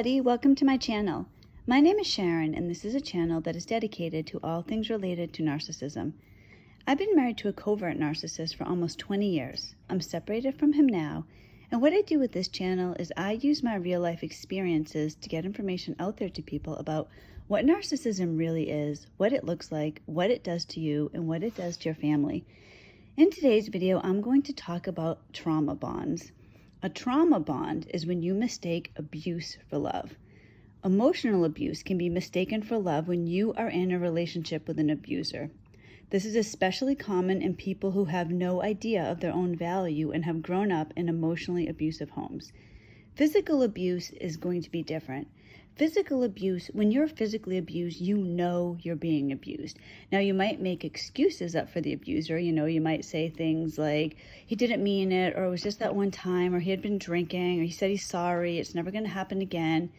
everybody, welcome to my channel. My name is Sharon and this is a channel that is dedicated to all things related to narcissism. I've been married to a covert narcissist for almost 20 years. I'm separated from him now, and what I do with this channel is I use my real life experiences to get information out there to people about what narcissism really is, what it looks like, what it does to you, and what it does to your family. In today's video, I'm going to talk about trauma bonds. A trauma bond is when you mistake abuse for love. Emotional abuse can be mistaken for love when you are in a relationship with an abuser. This is especially common in people who have no idea of their own value and have grown up in emotionally abusive homes. Physical abuse is going to be different. Physical abuse, when you're physically abused, you know you're being abused. Now, you might make excuses up for the abuser. You might say things like, he didn't mean it, or it was just that one time, or he had been drinking, or he said he's sorry, it's never going to happen again.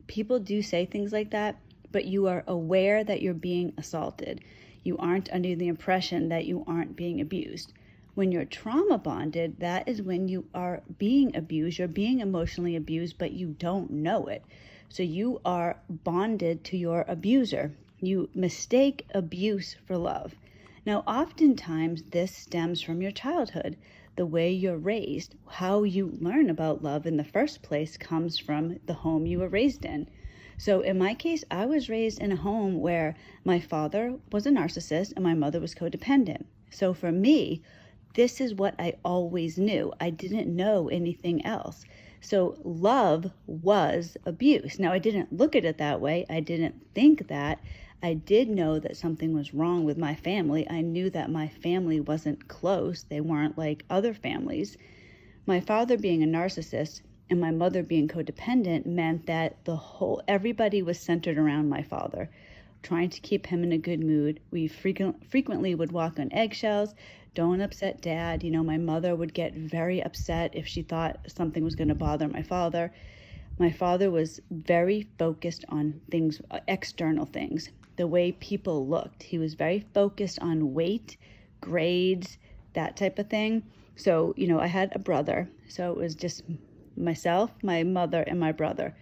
People do say things like that, but you are aware that you're being assaulted. You aren't under the impression that you aren't being abused. When you're trauma bonded, that is when you are being abused, you're being emotionally abused, but you don't know it. So you are bonded to your abuser. You mistake abuse for love. Now, oftentimes this stems from your childhood. The way you're raised, how you learn about love in the first place comes from the home you were raised in. So in my case, I was raised in a home where my father was a narcissist and my mother was codependent. So for me, this is what I always knew. I didn't know anything else. So love was abuse. Now, I didn't look at it that way. I didn't think that. I did know that something was wrong with my family. I knew that my family wasn't close. They weren't like other families. My father being a narcissist and my mother being codependent meant that everybody was centered around my father, trying to keep him in a good mood. We frequently would walk on eggshells. Don't upset dad. My mother would get very upset if she thought something was going to bother my father. My father was very focused on things, external things, the way people looked. He was very focused on weight, grades, that type of thing. So, I had a brother. So it was just myself, my mother, and my brother.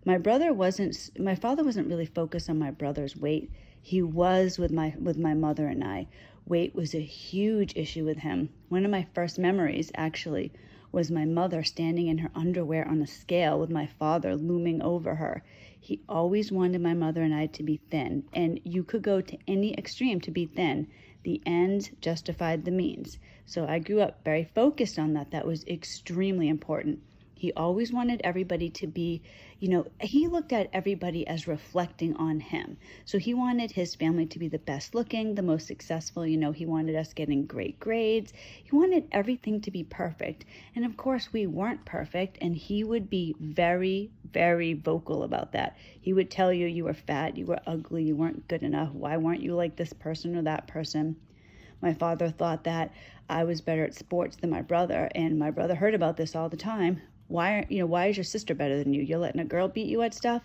My father wasn't really focused on my brother's weight. He was with my mother and I. Weight was a huge issue with him. One of my first memories, actually, was my mother standing in her underwear on a scale with my father looming over her. He always wanted my mother and I to be thin, and you could go to any extreme to be thin. The ends justified the means. So I grew up very focused on that. That was extremely important. He always wanted everybody to be, he looked at everybody as reflecting on him. So he wanted his family to be the best looking, the most successful. He wanted us getting great grades. He wanted everything to be perfect. And of course, we weren't perfect. And he would be very, very vocal about that. He would tell you, you were fat, you were ugly, you weren't good enough. Why weren't you like this person or that person? My father thought that I was better at sports than my brother. And my brother heard about this all the time. Why is your sister better than you? You're letting a girl beat you at stuff?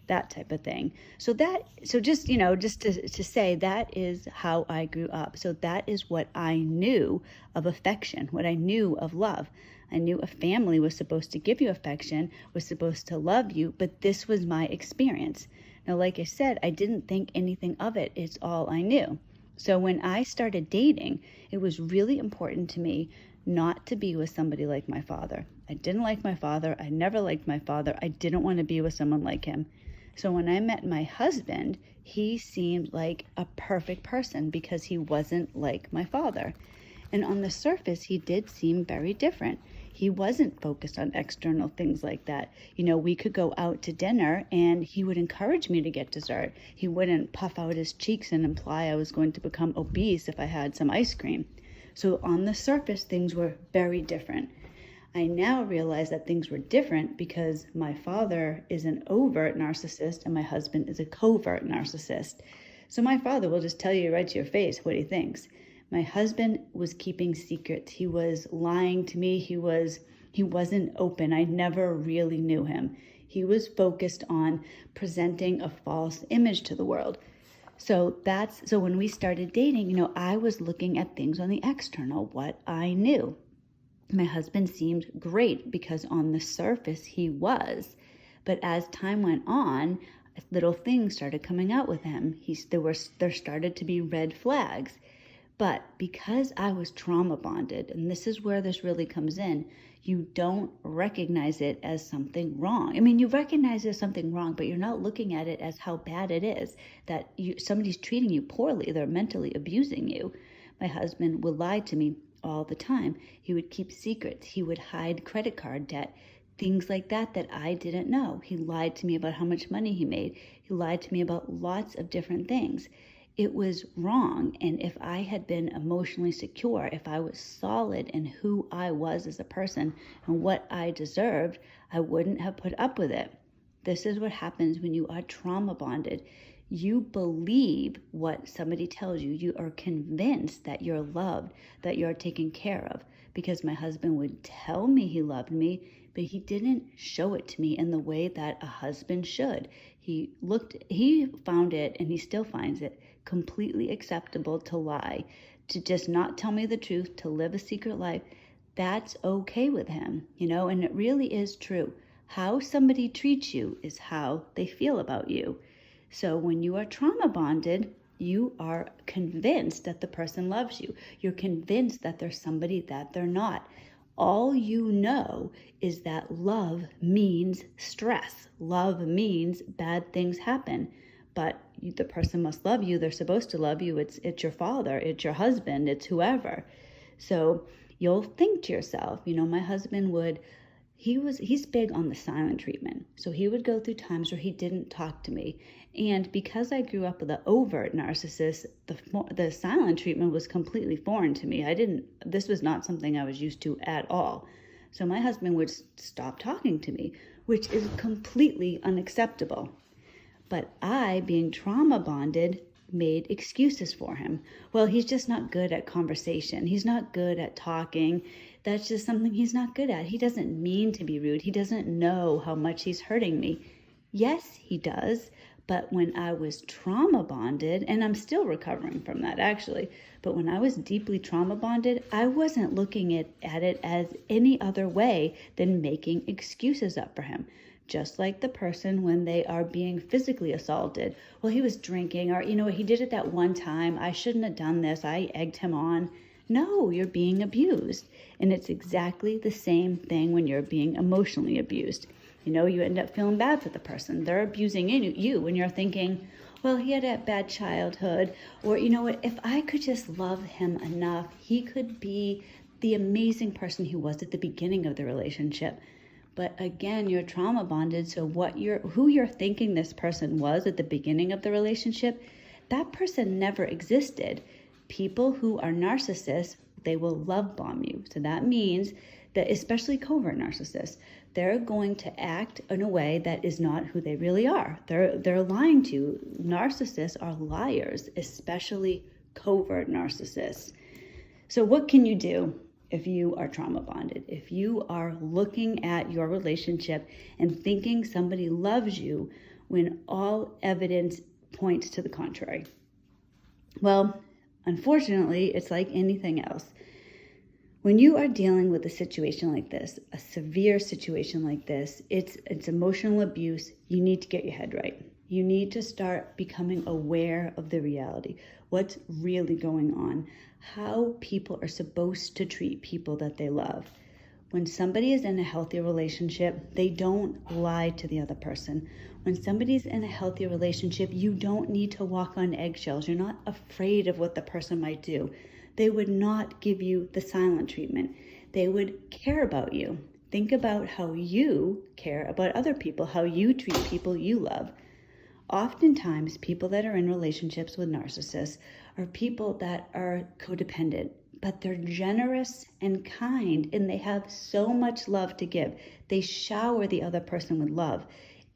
That type of thing. So just to say, that is how I grew up. So that is what I knew of affection, what I knew of love. I knew a family was supposed to give you affection, was supposed to love you, but this was my experience. Now, like I said, I didn't think anything of it. It's all I knew. So when I started dating, it was really important to me not to be with somebody like my father. I didn't like my father. I never liked my father. I didn't want to be with someone like him. So when I met my husband, he seemed like a perfect person because he wasn't like my father. And on the surface, he did seem very different. He wasn't focused on external things like that. We could go out to dinner and he would encourage me to get dessert. He wouldn't puff out his cheeks and imply I was going to become obese if I had some ice cream. So on the surface, things were very different. I now realize that things were different because my father is an overt narcissist and my husband is a covert narcissist. So my father will just tell you right to your face what he thinks. My husband was keeping secrets. He was lying to me. He wasn't open. I never really knew him. He was focused on presenting a false image to the world. So when we started dating, I was looking at things on the external, what I knew. My husband seemed great because on the surface he was, But as time went on, little things started coming out with him. There started to be red flags. But because I was trauma bonded, and this is where this really comes in, you don't recognize it as something wrong. I mean, you recognize it as something wrong, but you're not looking at it as how bad it is, that somebody's treating you poorly, they're mentally abusing you. My husband would lie to me all the time. He would keep secrets. He would hide credit card debt, things like that I didn't know. He lied to me about how much money he made. He lied to me about lots of different things. It was wrong. And if I had been emotionally secure, if I was solid in who I was as a person and what I deserved, I wouldn't have put up with it. This is what happens when you are trauma bonded. You believe what somebody tells you. You are convinced that you're loved, that you're taken care of. Because my husband would tell me he loved me, but he didn't show it to me in the way that a husband should. He found it, and he still finds it completely acceptable to lie, to just not tell me the truth, to live a secret life. That's okay with him, and it really is true. How somebody treats you is how they feel about you. So when you are trauma bonded, you are convinced that the person loves you. You're convinced that there's somebody that they're not. All you know is that love means stress. Love means bad things happen. But the person must love you. They're supposed to love you. It's your father. It's your husband. It's whoever. So you'll think to yourself, my husband he's big on the silent treatment. So he would go through times where he didn't talk to me. And because I grew up with an overt narcissist, the silent treatment was completely foreign to me. This was not something I was used to at all. So my husband would stop talking to me, which is completely unacceptable. But I, being trauma bonded, made excuses for him. Well, he's just not good at conversation. He's not good at talking. That's just something he's not good at. He doesn't mean to be rude. He doesn't know how much he's hurting me. Yes, he does. But when I was trauma bonded, and I'm still recovering from that actually, but when I was deeply trauma bonded, I wasn't looking at it as any other way than making excuses up for him. Just like the person when they are being physically assaulted. Well, he was drinking, or he did it that one time. I shouldn't have done this. I egged him on. No, you're being abused. And it's exactly the same thing when you're being emotionally abused. You end up feeling bad for the person. They're abusing you when you're thinking, well, he had a bad childhood, or if I could just love him enough, he could be the amazing person he was at the beginning of the relationship. But again, you're trauma bonded, so who you're thinking this person was at the beginning of the relationship, that person never existed. People who are narcissists, they will love bomb you. So that means that, especially covert narcissists, they're going to act in a way that is not who they really are. They're lying to you. Narcissists are liars, especially covert narcissists. So what can you do if you are trauma bonded? If you are looking at your relationship and thinking somebody loves you when all evidence points to the contrary? Well, unfortunately, it's like anything else. When you are dealing with a situation like this, a severe situation like this, it's emotional abuse, you need to get your head right. You need to start becoming aware of the reality. What's really going on? How people are supposed to treat people that they love. When somebody is in a healthy relationship, they don't lie to the other person. When somebody's in a healthy relationship, you don't need to walk on eggshells. You're not afraid of what the person might do. They would not give you the silent treatment. They would care about you. Think about how you care about other people, how you treat people you love. Oftentimes, people that are in relationships with narcissists are people that are codependent, but they're generous and kind, and they have so much love to give. They shower the other person with love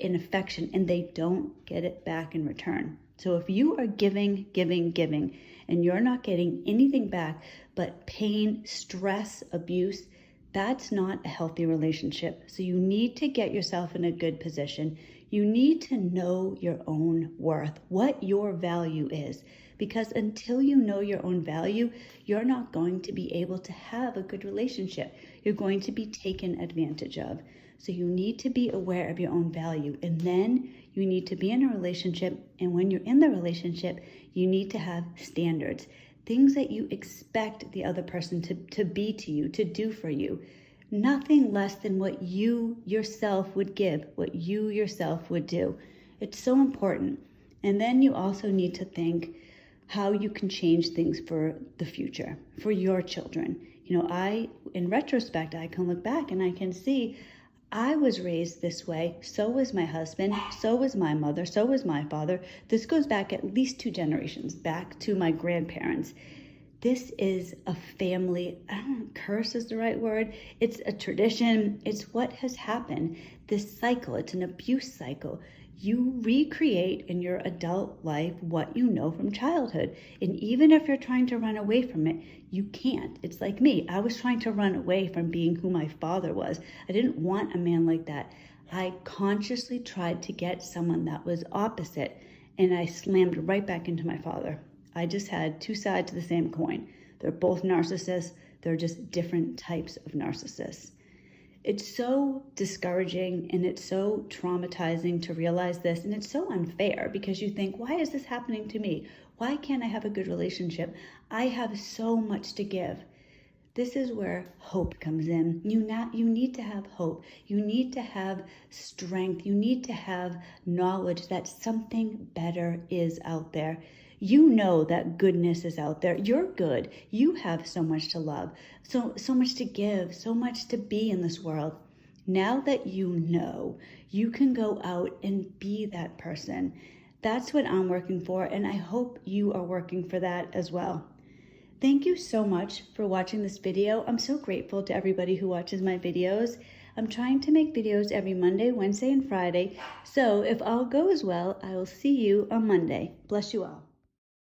and affection, and they don't get it back in return. So if you are giving, and you're not getting anything back but pain, stress, abuse, that's not a healthy relationship. So you need to get yourself in a good position. You need to know your own worth, what your value is. Because until you know your own value, you're not going to be able to have a good relationship. You're going to be taken advantage of. So you need to be aware of your own value. And then you need to be in a relationship. And when you're in the relationship, you need to have standards, things that you expect the other person to be to you, to do for you. Nothing less than what you yourself would give, what you yourself would do. It's so important. And then you also need to think how you can change things for the future, for your children. In retrospect, I can look back and I can see I was raised this way. So was my husband. So was my mother. So was my father. This goes back at least 2 generations, back to my grandparents. This is a family, I don't know, curse is the right word. It's a tradition. It's what has happened. This cycle, it's an abuse cycle. You recreate in your adult life what you know from childhood. And even if you're trying to run away from it, you can't. It's like me. I was trying to run away from being who my father was. I didn't want a man like that. I consciously tried to get someone that was opposite, and I slammed right back into my father. I just had 2 sides of the same coin. They're both narcissists. They're just different types of narcissists. It's so discouraging and it's so traumatizing to realize this, and it's so unfair because you think, why is this happening to me? Why can't I have a good relationship? I have so much to give. This is where hope comes in. You need to have hope. You need to have strength. You need to have knowledge that something better is out there. You know that goodness is out there. You're good. You have so much to love, so much to give, so much to be in this world. Now that you know, you can go out and be that person. That's what I'm working for, and I hope you are working for that as well. Thank you so much for watching this video. I'm so grateful to everybody who watches my videos. I'm trying to make videos every Monday, Wednesday, and Friday. So if all goes well, I will see you on Monday. Bless you all.